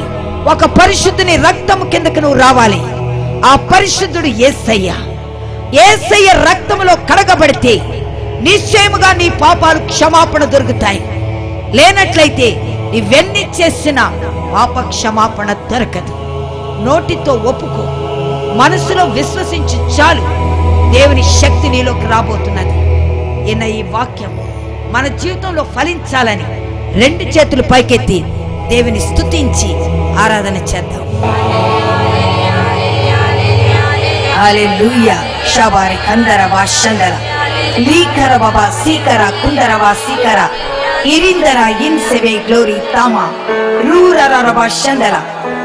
S1: ఒక పరిశుద్ధుని రక్తము కిందకు నువ్వు రావాలి. ఆ పరిశుద్ధుడు యేసయ్య. యేసయ్య రక్తములో కడగబడితే నిశ్చయముగా నీ పాపాలు క్షమాపణ దొరుకుతాయి. లేనట్లయితే నీవెన్ని చేసిన పాప క్షమాపణ దొరకదు. నోటితో ఒప్పుకో, మనసులో విశ్వసించి చాలు, దేవుని శక్తి నీలోకి రాబోతున్నది. ఈ వాక్యం మన జీవితంలో ఫలించాలని 2 చేతులు పైకెత్తి దేవుని స్తుతించి ఆరాధన చేద్దాం. హల్లెలూయా. షబారి కందర వాషందర లీకర బాబా సీకర కుందర వా సీకర ఇరిందర ఇన్సెవే గ్లోరీ తామా రూరర వాషందర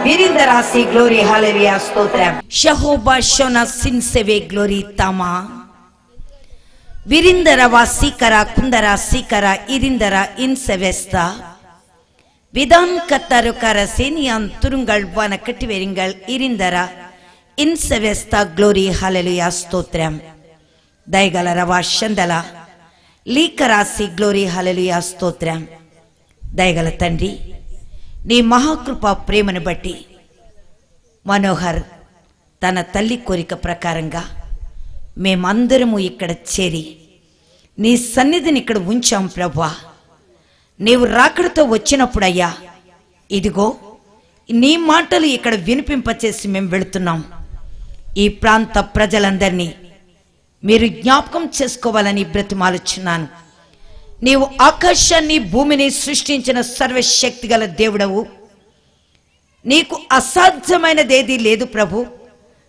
S1: విరిందర సి గ్లోరీ. హల్లెలూయా. స్తోత్రం. షహోబా షోనా సిన్సెవే గ్లోరీ తామా విరిందర వా సీకర కుందర సీకర ఇరిందర ఇన్సెవెస్తా விதான் கத்தருக்கர சேனியான் துருங்கள் வன கட்டிவெறிங்கள் இரிந்தர இன்செவெஸ்தா க்ளோரி. ஹல்லேலூயா. స్తోత్రం. దయగల రవా షందల లీకరాసి గ్లోరీ. హల్లెలూయా. స్తోత్రం. దయగల తండ్రి, నీ మహాకృప ప్రేమను బట్టి మనోహర్ తన తల్లి కోరిక ప్రకారంగా మేమందరము ఇక్కడ చేరి నీ సన్నిధిని ఇక్కడ ఉంచాం ప్రభువా. నీవు రాకడతో వచ్చినప్పుడయ్యా, ఇదిగో నీ మాటలు ఇక్కడ వినిపింపచేసి మేము వెళుతున్నాం. ఈ ప్రాంత ప్రజలందరినీ మీరు జ్ఞాపకం చేసుకోవాలని బ్రతిమాలుచున్నాను. నీవు ఆకాశాన్ని భూమిని సృష్టించిన సర్వశక్తి గల దేవుడవు. నీకు అసాధ్యమైనదేదీ లేదు ప్రభు,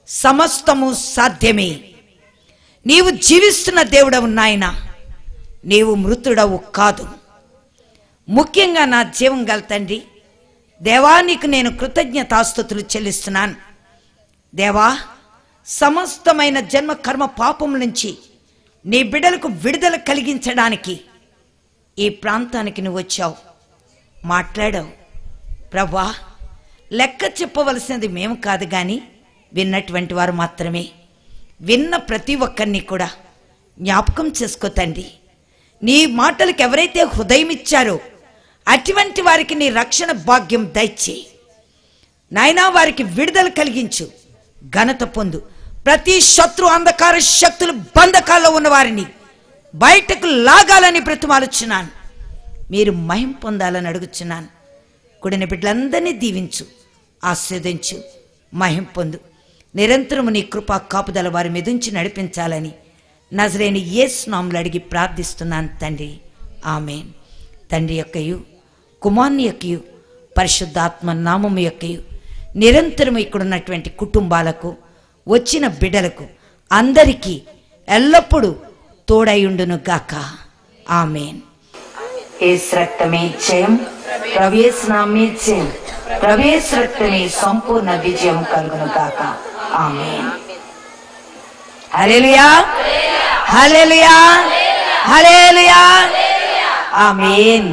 S1: సమస్తము సాధ్యమే. నీవు జీవిస్తున్న దేవుడవు నాయన, నీవు మృతుడవు కాదు. ముఖ్యంగా నా జీవం గల తండ్రి దేవా, నీకు నేను కృతజ్ఞతాస్తుతులు చెల్లిస్తున్నాను. దేవా, సమస్తమైన జన్మ కర్మ పాపం నుంచి నీ బిడ్డలకు విడుదల కలిగించడానికి ఈ ప్రాంతానికి నువ్వు వచ్చావు, మాట్లాడావు ప్రభువా. లెక్క చెప్పవలసినది మేము కాదు కానీ విన్నటువంటి వారు మాత్రమే. విన్న ప్రతి ఒక్కరిని కూడా జ్ఞాపకం చేసుకో తండ్రి. నీ మాటలకు ఎవరైతే హృదయం ఇచ్చారో అటువంటి వారికి నీ రక్షణ భాగ్యం దయచేయి నాయనా. వారికి విడుదల కలిగించు, ఘనత పొందు. ప్రతి శత్రు అంధకార శక్తులు బంధకాల్లో ఉన్న వారిని బయటకు లాగాలని బ్రతిమాలుచున్నాను. మీరు మహిమ పొందాలని అడుగుచున్నాను. కూడిన బిడ్డలందరినీ దీవించు, ఆశీర్వదించు, మహిమ పొందు. నిరంతరము నీ కృపా కాపుదల వారి మీదుంచి నడిపించాలని నజరేని యేసు నామములో అడిగి ప్రార్థిస్తున్నాను తండ్రి. ఆమేన్. తండ్రి యొక్కయు కుమారుని యొక్కయు పరిశుద్ధాత్మ నామము యొక్కయు నిరంతరము ఇక్కడున్నటువంటి కుటుంబాలకు వచ్చిన బిడ్డలకు అందరికీ ఎల్లప్పుడూ తోడైయుండును గాక. ఆమేన్. యేసు రక్తమే జయం, ప్రభు యేసు నామమే జయం, ప్రభు యేసు రక్తమే సంపూర్ణ విజయం కలుగును గాక. ఆమేన్. హల్లెలూయా. హల్లెలూయా. హల్లెలూయా. ఆమేన్.